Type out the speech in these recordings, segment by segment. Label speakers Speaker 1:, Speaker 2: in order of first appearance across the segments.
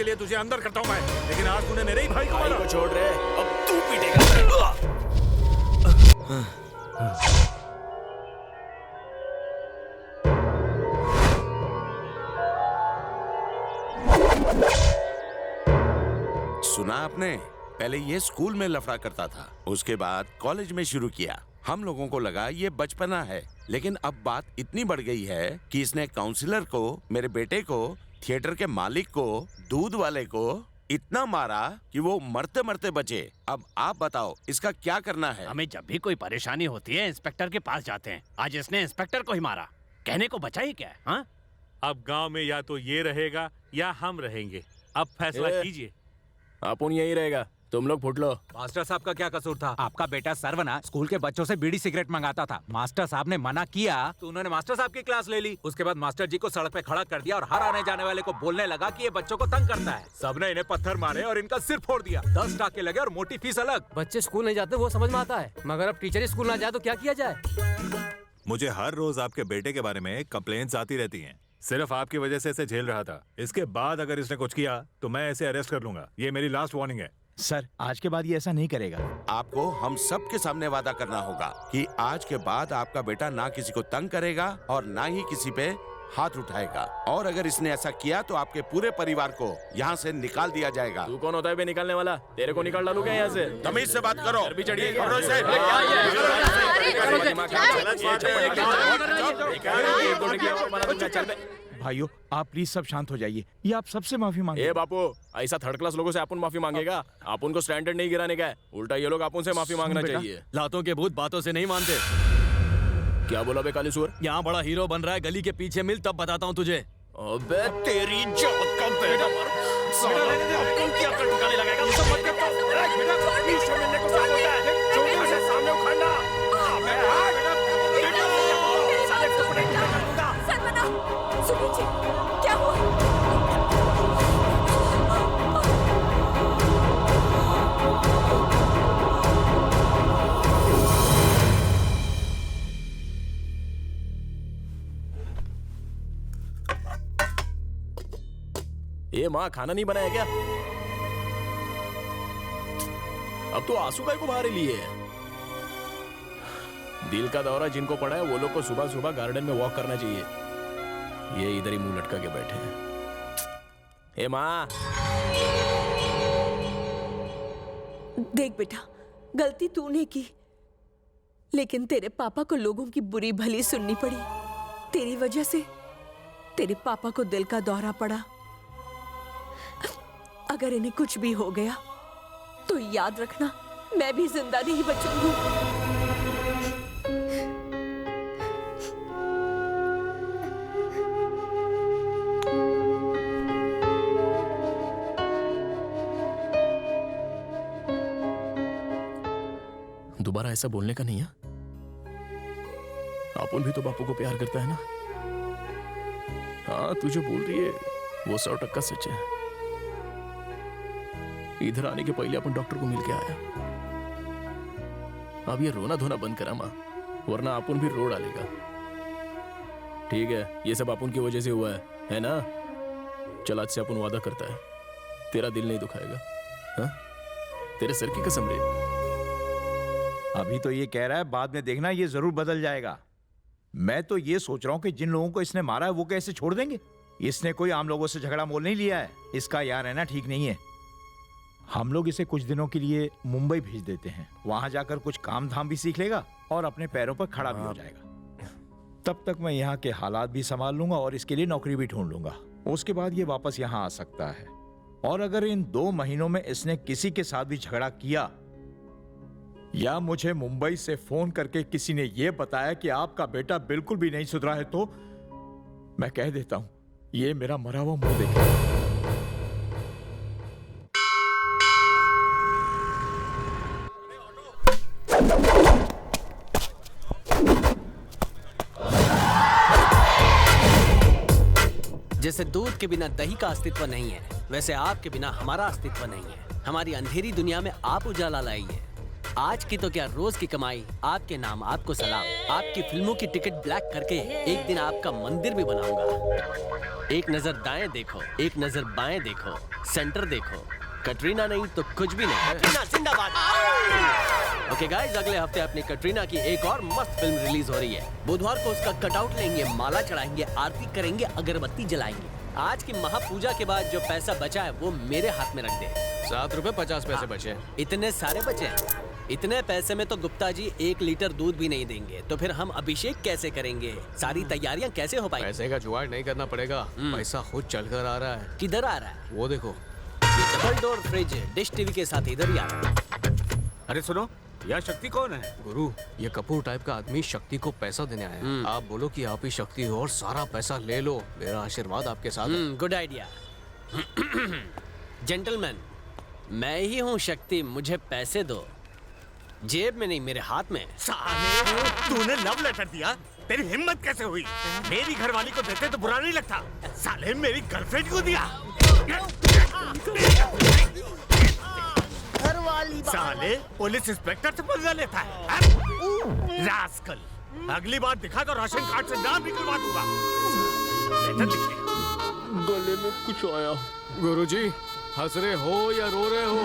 Speaker 1: लिए तुझे अंदर करता हूँ मैं, लेकिन आज तूने मेरे ही भाई को मारा।
Speaker 2: छोड़ रहे, अब तू पीटेगा।
Speaker 3: सुना आपने? पहले ये स्कूल में लफड़ा करता था, उसके बाद कॉलेज में शुरू किया। हम लोगों को लगा ये बचपना है, लेकिन अब बात इतनी बढ़ गई है कि इसने काउंसलर को, मेरे बेटे को, थिएटर के मालिक को, दूध वाले को इतना मारा कि वो मरते मरते बचे। अब आप बताओ इसका क्या करना है?
Speaker 4: हमें जब भी कोई परेशानी होती है इंस्पेक्टर के पास जाते हैं। आज इसने इंस्पेक्टर को ही मारा, कहने को बचा ही क्या है? हाँ?
Speaker 1: अब गांव में या तो ये रहेगा या हम रहेंगे। अब फैसला कीजिए।
Speaker 2: अपन यही रहेगा, तुम लोग फुट लो।
Speaker 5: मास्टर साहब का क्या कसूर था? आपका बेटा सर्वना स्कूल के बच्चों से बीड़ी सिगरेट मंगाता था। मास्टर साहब ने मना किया तो उन्होंने मास्टर साहब की क्लास ले ली। उसके बाद मास्टर जी को सड़क पे खड़ा कर दिया और हर आने जाने वाले को बोलने लगा कि ये बच्चों को तंग करता है। सबने इन्हें पत्थर मारे और इनका सिर फोड़ दिया। 10 टाके लगे और मोटी फीस अलग।
Speaker 6: बच्चे स्कूल नहीं जाते वो समझ में आता है, मगर अब टीचर ही स्कूल ना जाए तो क्या किया जाए?
Speaker 7: मुझे हर रोज आपके बेटे के बारे में कंप्लेंट्स आती रहती हैं। सिर्फ आपकी वजह से इसे झेल रहा था। इसके बाद अगर इसने कुछ किया तो मैं इसे अरेस्ट कर लूंगा। ये मेरी लास्ट वार्निंग है।
Speaker 8: सर, आज के बाद ये ऐसा नहीं करेगा।
Speaker 3: आपको हम सब के सामने वादा करना होगा कि आज के बाद आपका बेटा ना किसी को तंग करेगा और ना ही किसी पे हाथ उठाएगा। और अगर इसने ऐसा किया तो आपके पूरे परिवार को यहाँ से निकाल दिया जाएगा।
Speaker 2: तू कौन होता है बे निकालने वाला? तेरे को निकाल डालूंगा यहाँ से।
Speaker 3: तमीज से बात करो।
Speaker 2: भी चढ़िए।
Speaker 3: पकड़ो इसे।
Speaker 8: भाइयों, आप प्लीज सब शांत हो जाइए। ये आप सबसे माफी मांगे।
Speaker 2: ए बापू, ऐसा थर्ड क्लास लोगों से अपन माफी मांगेगा? अपन को स्टैंडर्ड नहीं गिराने का है, उल्टा ये लोग अपन से माफी मांगना चाहिए।
Speaker 4: लातों के भूत बातों से नहीं मानते।
Speaker 2: क्या बोला बे काली सुअर?
Speaker 4: यहाँ बड़ा हीरो बन रहा है, गली के पीछे मिल तब बताता हूँ तुझे।
Speaker 2: अबे तेरी जात का बेटा मर। क्या कर ठिकाने लगाएगा? सब मत करता हूँ। बेटा बीच में मिलने को साथ होता है। चौकी से सामने उखाड़ना। अबे हाथ। साले को पकड़ के रखूंगा।
Speaker 9: सरवना, सुनिए जी, क्या हुआ?
Speaker 2: ये माँ खाना नहीं बनाया क्या? अब तो आंसू काय को बाहर लिए है। दिल का दौरा जिनको पड़ा है वो लोग को सुबह सुबह गार्डन में वॉक करना चाहिए। ये इधर ही मुंह लटका के बैठे हैं। ए माँ,
Speaker 9: देख बेटा, गलती तूने की, लेकिन तेरे पापा को लोगों की बुरी भली सुननी पड़ी। तेरी वजह से तेरे पापा को दिल का दौरा पड़ा। अगर इन्हें कुछ भी हो गया तो याद रखना, मैं भी जिंदा नहीं बचूंगी।
Speaker 2: दोबारा ऐसा बोलने का नहीं है। अपन भी तो बापू को प्यार करता है ना। हाँ, तू जो बोल रही है वो 100% सच है। इधर आने के पहले अपन डॉक्टर को मिल के आया। अब ये रोना धोना बंद करा माँ, वरना अपन भी रो डालेगा। ठीक है, ये सब अपन की वजह से हुआ है ना? चल आज से अपन वादा करता है, तेरा दिल नहीं दुखाएगा। हाँ? तेरे सर की कसम रे।
Speaker 8: अभी तो ये कह रहा है, बाद में देखना ये जरूर बदल जाएगा। मैं तो ये सोच रहा हूँ कि जिन लोगों को इसने मारा है वो कैसे छोड़ देंगे। इसने कोई आम लोगों से झगड़ा मोल नहीं लिया है। इसका यहाँ रहना ठीक नहीं है। हम लोग इसे कुछ दिनों के लिए मुंबई भेज देते हैं। वहां जाकर कुछ काम धाम भी सीख लेगा और अपने पैरों पर खड़ा भी हो जाएगा। तब तक मैं यहाँ के हालात भी संभाल लूंगा और इसके लिए नौकरी भी ढूंढ लूंगा। उसके बाद ये वापस यहाँ आ सकता है। और अगर इन 2 महीनों में इसने किसी के साथ भी झगड़ा किया या मुझे मुंबई से फोन करके किसी ने यह बताया कि आपका बेटा बिल्कुल भी नहीं सुधरा है, तो मैं कह देता हूं, ये मेरा मरा हुआ मुंह देखेगा।
Speaker 6: जैसे दूध के बिना दही का अस्तित्व नहीं है, वैसे आपके बिना हमारा अस्तित्व नहीं है। हमारी अंधेरी दुनिया में आप उजाला लाइए।
Speaker 4: आज की तो क्या रोज की कमाई आपके नाम, आपको सलाम। आपकी फिल्मों की टिकट ब्लैक करके एक दिन आपका मंदिर भी बनाऊंगा। एक नजर दाएं देखो, एक नजर बाएं देखो, सेंटर देखो। कटरीना नहीं तो कुछ भी नहीं। कटरीना जिंदाबाद। ओके गाइस, अगले हफ्ते अपनी कटरीना की एक और मस्त फिल्म रिलीज हो रही है। बुधवार को उसका कटआउट लेंगे, माला चढ़ाएंगे, आरती करेंगे, अगरबत्ती जलाएंगे। आज की महापूजा के बाद जो पैसा बचा है वो मेरे हाथ में रख दे।
Speaker 2: 7 रुपए 50 पैसे बचे।
Speaker 4: इतने सारे बचे? इतने पैसे में तो गुप्ता जी 1 लीटर दूध भी नहीं देंगे। तो फिर हम अभिषेक कैसे करेंगे? सारी तैयारियां कैसे हो पाएंगी?
Speaker 2: पैसे का जुगाड़ नहीं करना पड़ेगा, पैसा खुद चल कर आ रहा है।
Speaker 4: किधर आ रहा है?
Speaker 2: वो देखो,
Speaker 4: ये double door fridge dish TV के साथ इधर ही आ रहा है।
Speaker 5: अरे सुनो, यह शक्ति कौन है?
Speaker 2: गुरु ये कपूर टाइप का आदमी शक्ति को पैसा देने आया है। आप बोलो कि आप ही शक्ति हो और सारा पैसा ले लो। मेरा आशीर्वाद आपके साथ है।
Speaker 4: Good idea. जेंटलमैन, मैं ही हूँ शक्ति, मुझे पैसे दो। जेब में नहीं, मेरे हाथ में।
Speaker 10: साले, तूने लव लेटर दिया? तेरी हिम्मत कैसे हुई? मेरी घरवाली को देते तो बुरा नहीं लगता। साले मेरी गर्लफ्रेंड को दिया। साले पुलिस इंस्पेक्टर से पंगा लेता है। रास्कल, अगली बार दिखा तो राशन कार्ड से नाम निकलवा दूंगा। लेटर लिखिए।
Speaker 2: गले में कुछ आया। गुरुजी, हंस रहे हो या रो रहे हो?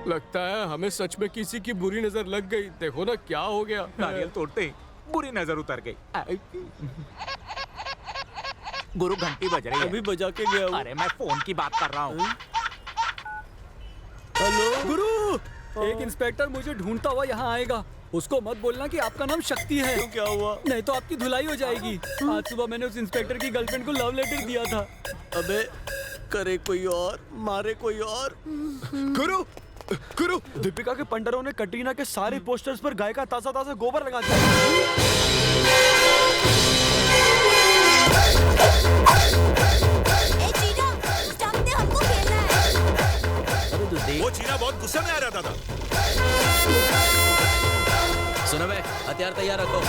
Speaker 2: लगता है हमें सच में किसी की बुरी नजर लग गई। देखो ना क्या हो गया।
Speaker 5: नारियल तोड़ते ही बुरी नजर उतर गई। गुरु घंटी बज रही है।
Speaker 4: अभी बजा के गया हूँ।
Speaker 5: अरे मैं फोन की बात कर रहा हूँ।
Speaker 4: हेलो
Speaker 6: गुरु, एक इंस्पेक्टर मुझे ढूंढता हुआ यहाँ आएगा। उसको मत बोलना कि आपका नाम शक्ति है।
Speaker 4: तो क्या हुआ?
Speaker 6: नहीं तो आपकी धुलाई हो जाएगी। आज सुबह मैंने उस इंस्पेक्टर की गर्लफ्रेंड को लव लेटर दिया था।
Speaker 4: अबे करे कोई और, मारे कोई और।
Speaker 10: गुरु, गुरु, दीपिका के पंडरों ने कटरीना के सारे पोस्टर्स पर गाय का ताजा ताजा गोबर लगा दिया।
Speaker 3: वो चीना बहुत गुस्से में आ रहा था।
Speaker 4: सुनो बे, हथियार तैयार रखो।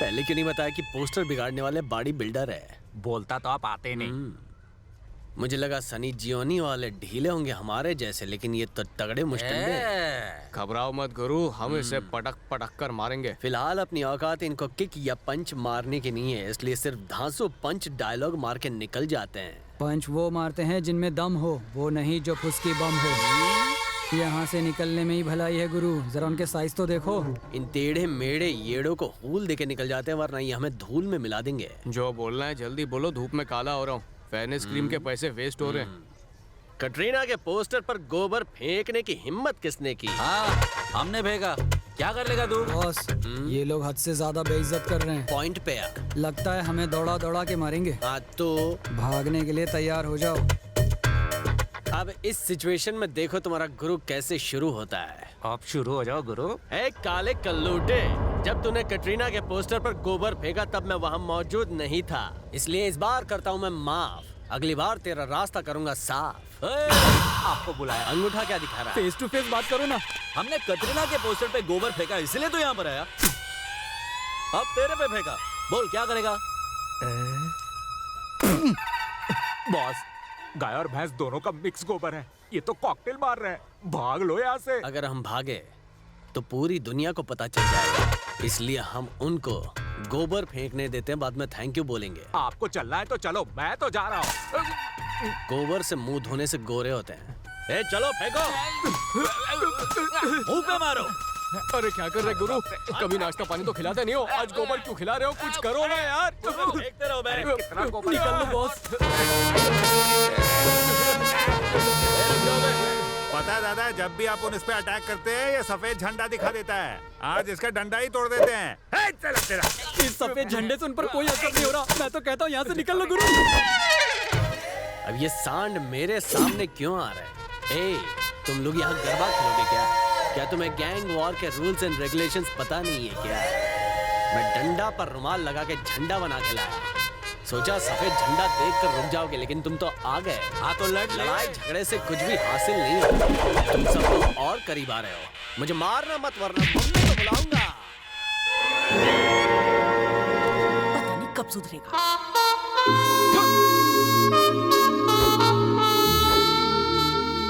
Speaker 4: पहले क्यों नहीं बताया कि पोस्टर बिगाड़ने वाले बॉडी बिल्डर है?
Speaker 5: बोलता तो आप आते नहीं।
Speaker 4: मुझे लगा सनी जियोनी वाले ढीले होंगे हमारे जैसे, लेकिन ये तो तगड़े मुश्किल।
Speaker 2: घबराओ मत गुरु, हम इसे पटक पटक कर मारेंगे।
Speaker 4: फिलहाल अपनी औकात इनको किक या पंच मारने की नहीं है, इसलिए सिर्फ धांसू पंच डायलॉग मार के निकल जाते हैं।
Speaker 6: पंच वो मारते हैं जिनमें दम हो, वो नहीं जो फुसकी बम हो। यहाँ से निकलने में ही भलाई है गुरु, जरा उनके साइज तो देखो।
Speaker 4: इन टेढ़े मेढ़े येड़ों को हूल देके निकल जाते हैं, वरना ये हमें धूल में मिला देंगे।
Speaker 2: जो बोलना है जल्दी बोलो, धूप में काला हो रहा हूँ। फेयरनेस क्रीम के पैसे वेस्ट हो रहे हैं।
Speaker 4: कटरीना के पोस्टर पर गोबर फेंकने की हिम्मत किसने की?
Speaker 5: हाँ, हमने भेजा। क्या कर लेगा तू?
Speaker 6: बॉस, ये लोग हद से ज्यादा बेइज्जत कर रहे हैं।
Speaker 4: पॉइंट पे आ।
Speaker 6: लगता है हमें दौड़ा दौड़ा के मारेंगे।
Speaker 4: हाँ तो
Speaker 6: भागने के लिए तैयार हो जाओ।
Speaker 4: अब इस सिचुएशन में देखो तुम्हारा गुरु कैसे शुरू होता है।
Speaker 5: आप शुरू हो जाओ गुरु।
Speaker 4: ए काले कल्लूटे, जब तूने कटरीना के पोस्टर पर गोबर फेंका तब मैं वहाँ मौजूद नहीं था, इसलिए इस बार करता हूँ मैं माफ। अगली बार तेरा रास्ता करूंगा साफ।
Speaker 5: आपको बुलाया।
Speaker 4: अंगूठा क्या दिखा रहा है?
Speaker 6: फेस टू फेस बात करो ना।
Speaker 10: हमने कटरीना के पोस्टर पे गोबर फेंका, इसलिए तो यहाँ पर आया। अब तेरे पे फेंका, बोल क्या करेगा?
Speaker 5: बॉस, गाय और भैंस दोनों का मिक्स गोबर है। ये तो कॉकटेल मार रहे हैं। भाग लो यहाँ से।
Speaker 4: अगर हम भागे तो पूरी दुनिया को पता चल जाएगा, इसलिए हम उनको गोबर फेंकने देते हैं, बाद में थैंक यू बोलेंगे।
Speaker 5: आपको चलना है तो चलो, मैं तो जा रहा हूँ।
Speaker 4: गोबर से मुंह धोने से गोरे होते हैं। ए चलो फेंको, मुंह पे मारो।
Speaker 2: अरे क्या कर रहे गुरु, कभी नाश्ता पानी तो खिलाते नहीं हो, आज गोबर क्यों खिला रहे हो? कुछ करो ना यार।
Speaker 4: फेंकते रहो बे।
Speaker 5: कितना गोबर?
Speaker 6: निकल लो बॉस।
Speaker 7: पता है दादा, जब भी आप उन पे अटैक करते हैं ये सफेद झंडा दिखा देता है। आज इसका डंडा ही तोड़ देते हैं।
Speaker 6: इस सफेद झंडे से उन पर कोई असर नहीं हो रहा। मैं तो कहता हूँ यहाँ से निकल लो गुरु।
Speaker 4: अब ये सांड मेरे सामने क्यों आ रहा है? ए, तुम लोग यहाँ गरबा खेलोगे क्या? क्या तुम्हें गैंग वॉर के रूल्स एंड रेगुलेशंस पता नहीं है क्या? मैं डंडा पर रुमाल लगा के झंडा बना के लाया। सोचा सफेद झंडा देखकर रुक जाओगे, लेकिन तुम तो आ गए। हाँ तो लड़ाई झगड़े से कुछ भी हासिल नहीं होता। तुम सब तो और करीब आ रहे हो। मुझे मारना मत, वरना मम्मी को बुलाऊंगा।
Speaker 9: पता नहीं कब सुधरेगा।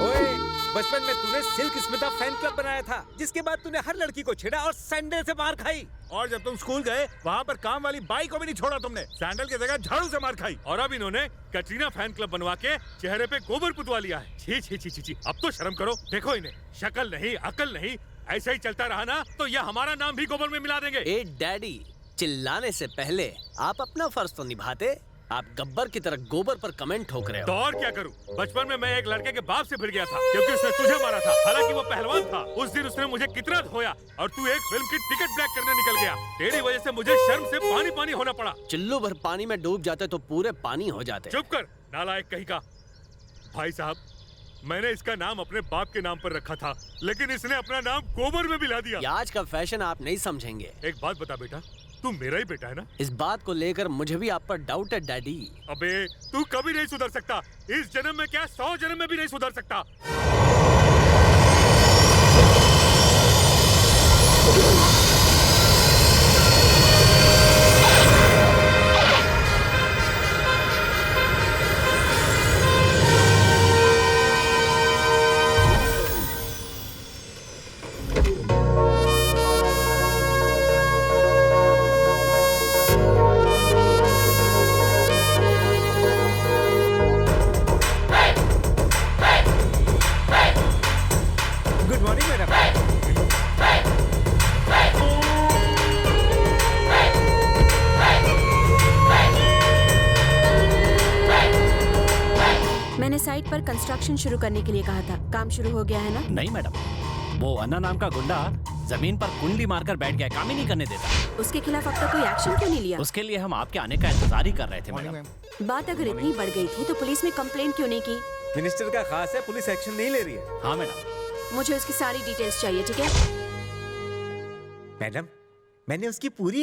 Speaker 5: ओए, बचपन में तूने सिल्क स्मिता फैन क्लब बनाया था, जिसके बाद तूने हर लड़की को छेड़ा और सैंडल से मार खाई।
Speaker 7: और जब तुम स्कूल गए वहाँ पर काम वाली बाई को भी नहीं छोड़ा तुमने, सैंडल की जगह झाड़ू से मार खाई।
Speaker 1: और अब इन्होंने कटरीना फैन क्लब बनवा के चेहरे पे गोबर पुतवा लिया है। छी छी छी छी छी, अब तो शर्म करो। देखो इन्हें, शक्ल नहीं अकल नहीं, ऐसा ही चलता रहा ना तो ये हमारा नाम भी गोबर में मिला देंगे।
Speaker 4: ए डैडी, चिल्लाने से पहले आप अपना फर्ज तो निभाते। आप गब्बर की तरह गोबर पर कमेंट ठोक रहे हो।
Speaker 1: तो और क्या करूं? बचपन में मैं एक लड़के के बाप से भिड़ गया था क्योंकि उसने तुझे मारा था, हालांकि वो पहलवान था। उस दिन उसने मुझे कितना धोया और तू एक फिल्म की टिकट ब्लैक करने निकल गया। तेरी वजह से मुझे शर्म से पानी पानी होना पड़ा।
Speaker 4: चुल्लू भर पानी में डूब जाते तो पूरे पानी हो जाते।
Speaker 1: चुप कर नालायक कहीं का। भाई साहब, मैंने इसका नाम अपने बाप के नाम पर रखा था, लेकिन इसने अपना नाम गोबर में मिला दिया।
Speaker 4: ये आज का फैशन आप नहीं समझेंगे।
Speaker 1: एक बात बता बेटा, तू मेरा ही बेटा है ना?
Speaker 4: इस बात को लेकर मुझे भी आप पर डाउट है डैडी।
Speaker 1: अबे तू कभी नहीं सुधर सकता। इस जन्म में क्या 100 जन्म में भी नहीं सुधर सकता।
Speaker 5: Good morning madam.
Speaker 11: मैंने साइट पर कंस्ट्रक्शन शुरू करने के लिए कहा था। काम शुरू हो गया है ना?
Speaker 12: नहीं मैडम, वो अन्ना नाम का गुंडा जमीन पर कुंडली मारकर बैठ गया, काम ही नहीं करने देता।
Speaker 11: उसके खिलाफ अब तक कोई एक्शन क्यों नहीं लिया?
Speaker 12: उसके लिए हम आपके आने का इंतजार ही कर रहे थे मैडम।
Speaker 11: बात अगर इतनी बढ़ गई थी तो पुलिस में कंप्लेंट क्यों नहीं की?
Speaker 5: मिनिस्टर का खास है, पुलिस एक्शन नहीं ले रही है।
Speaker 12: हाँ मैडम।
Speaker 11: मुझे उसकी सारी डिटेल्स चाहिए, ठीक है?
Speaker 5: मैडम, मैंने उसकी पूरी